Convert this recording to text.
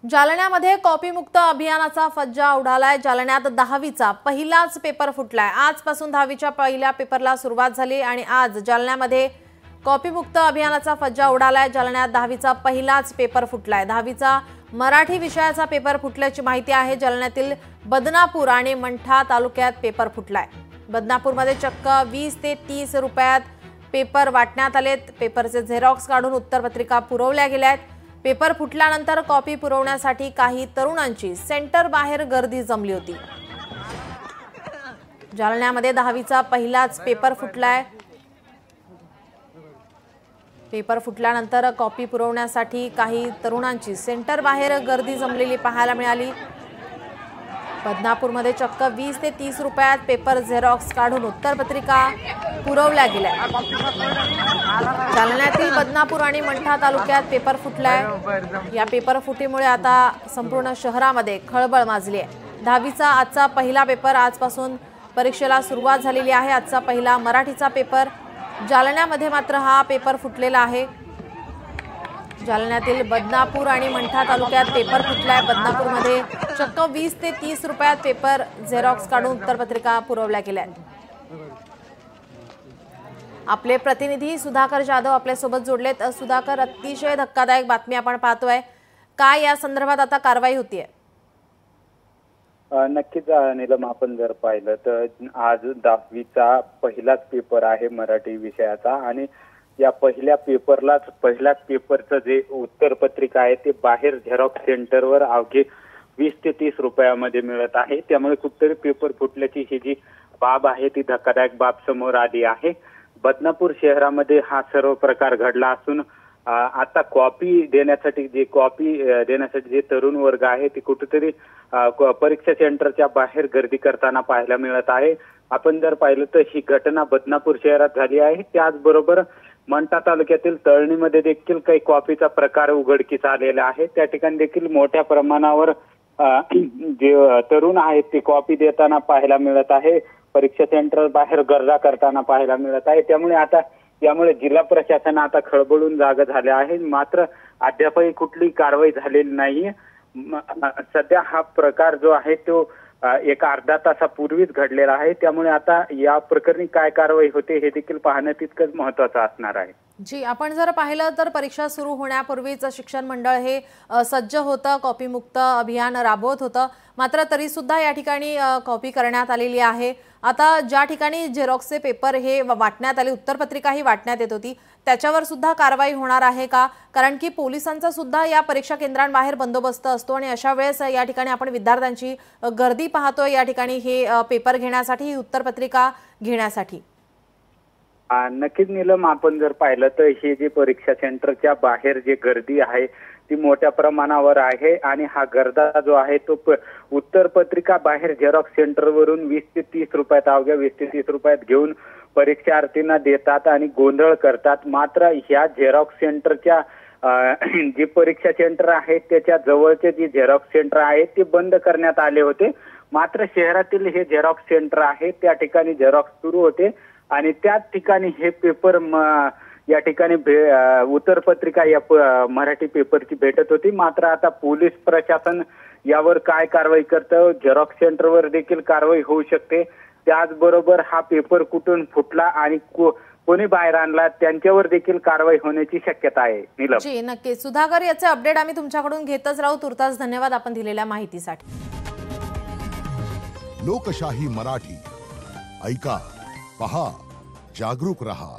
जालन्यामध्ये कॉपीमुक्त अभियानाचा फज्जा उडालाय। जालन्यात 10वीचा पहिलाच पेपर फुटलाय। आजपासून 10वीच्या पहिल्या पेपरला सुरुवात झाली आणि आज जालन्यामध्ये कॉपीमुक्त अभियानाचा फज्जा उडालाय। जालन्यात 10वीचा पहिलाच पेपर फुटलाय। 10वीचा मराठी विषयाचा पेपर फुटल्याची माहिती आहे। जालन्यातील बदनापूर आणि मंठा तालुक्यात पेपर फुटलाय। बदनापूरमध्ये चक्क 20 ते 30 रुपयात पेपर वाटण्यात आलेत। पेपरचे झेरॉक्स काढून उत्तरपत्रिका पुरवल्या गेल्यात। पेपर फुटल्यानंतर कॉपी पुरवण्यासाठी काही तरुणांची सेंटर बाहेर गर्दी जमली होती। जालन्यामध्ये 10वीचा पहिलाच पेपर फुटलाय। पेपर फुटल्यानंतर कॉपी पुरवण्यासाठी काही तरुणांची सेंटर बाहेर गर्दी जमलेली पाहायला मिळाली। बदनापूरमध्ये चक्क 20 ते 30 रुपयात पेपर झेरॉक्स काढून उत्तरपत्रिका पुरवल्या गेल्या। जालन्यातील बदनापूर आणि मंठा तालुक्यात पेपर फुटलाय। या पेपर फुटीमुळे आता संपूर्ण शहरामध्ये खळबळ माजली आहे। 10वीचा आजचा पहिला पेपर आजपासून परीक्षेला सुरुवात झालेली आहे। आजचा पहिला मराठीचा पेपर जालन्यामध्ये मात्र हा पेपर फुटलेला आहे। जालन्यातील बदनापूर आणि मंठा तालुक्यात पेपर फुटलाय। बदनापूरमध्ये चक्क 20 ते 30 रुपयात पेपर झेरॉक्स काढून उत्तरपत्रिका पुरवल्या गेल्या। आपले प्रतिनिधी सुधाकर जाधव आपल्या सोबत जोडलेत। सुधाकर, अतिशय धक्कादायक बातमी आपण पाहतोय, काय या संदर्भात आता कारवाई होतीये? नक्कीच नीलम, आपण जर पाहिलं तर आज 10वीचा पहिलाच पेपर आहे मराठी विषयाचा आणि या पहिल्याच पेपरचं जे उत्तरपत्रिका आहे ते बाहेर झेरॉक्स सेंटरवर अवघे 20 ते 30 रुपयामध्ये मिळत आहे। त्यामुळे कुठेतरी पेपर फुटल्याची ही जी बाब आहे ती धक्कादायक बाब समोर आली आहे। बदनापूर शहरामध्ये हा सर्व प्रकार घडला असून आता कॉपी देण्यासाठी जे तरुण वर्ग आहे ते कुठेतरी परीक्षा सेंटरच्या बाहेर गर्दी करताना पाहायला मिळत आहे। आपण जर पाहिलं तर ही घटना बदनापूर शहरात झाली आहे। त्याचबरोबर मंठा तालुक्यातील तळणीमध्ये देखील काही कॉपीचा प्रकार उघडकीस आलेला आहे। त्या ठिकाणी देखील मोठ्या प्रमाणावर जे तरुण आहेत ते कॉपी देताना पाहायला मिळत आहे। परीक्षा सेंटर बाहेर गर्दा करताना पाहायला मिळत आहे। यामुळे जिल्हा प्रशासन आता खळबळून जागे झाले आहे। मात्र अद्यापही कुठलीही कारवाई झालेली नाहीये। सध्या हा प्रकार जो आहे तो एका अर्धा तासापूर्वीच घडलेला आहे। त्यामुळे आता या प्रकरणी काय कारवाई होते हे देखील पाहणं तितकंच महत्त्वाचं असणार आहे। जी, आपण जर पाहिलं तर परीक्षा सुरू होण्यापूर्वीच शिक्षण मंडळ हे सज्ज होतं, कॉपीमुक्त अभियान राबवत होतं। मात्र तरी सुद्धा या ठिकाणी कॉपी करण्यात आलेली आहे। आता ज्या ठिकाणी झेरॉक्सचे पेपर हे वाटण्यात आले, उत्तरपत्रिका ही वाटण्यात येत होती, त्याच्यावर सुद्धा कारवाई होणार आहे का? कारण की पोलिसांचा सुद्धा या परीक्षा केंद्रांबाहेर बंदोबस्त असतो आणि अशा वेळेस या ठिकाणी आपण विद्यार्थ्यांची गर्दी पाहतोय या ठिकाणी हे पेपर घेण्यासाठी, ही उत्तरपत्रिका घेण्यासाठी। नक्कीच नीलम, आपण जर पाहिलं तर हे जे परीक्षा सेंटरच्या बाहेर जे गर्दी आहे ती मोठ्या प्रमाणावर आहे आणि हा गर्दा जो आहे तो उत्तरपत्रिका बाहेर झेरॉक्स सेंटरवरून 20 ते 30 रुपयात अवघ्या 20 ते 30 रुपयात घेऊन परीक्षार्थींना देतात आणि गोंधळ करतात। मात्र ह्या झेरॉक्स सेंटरच्या जे परीक्षा सेंटर आहे त्याच्या जवळचे जे झेरॉक्स सेंटर आहे ते बंद करण्यात आले होते। मात्र शहरातील हे झेरॉक्स सेंटर आहे त्या ठिकाणी झेरॉक्स सुरू होते आणि त्याच ठिकाणी हे पेपर या ठिकाणी उत्तरपत्रिका या मराठी पेपरची भेटत होती। मात्र आता पोलीस प्रशासन यावर काय कारवाई करतं, झेरॉक्स सेंटरवर देखील कारवाई होऊ शकते। त्याचबरोबर हा पेपर कुठून फुटला आणि कोणी बाहेर आणला त्यांच्यावर देखील कारवाई होण्याची शक्यता आहे। नीलम जी, नक्कीच सुधाकर, याचे अपडेट आम्ही तुमच्याकडून घेतच राहू। तुर्तास धन्यवाद आपण दिलेल्या माहितीसाठी। लोकशाही मराठी ऐका, पहा, जागरूक रहा।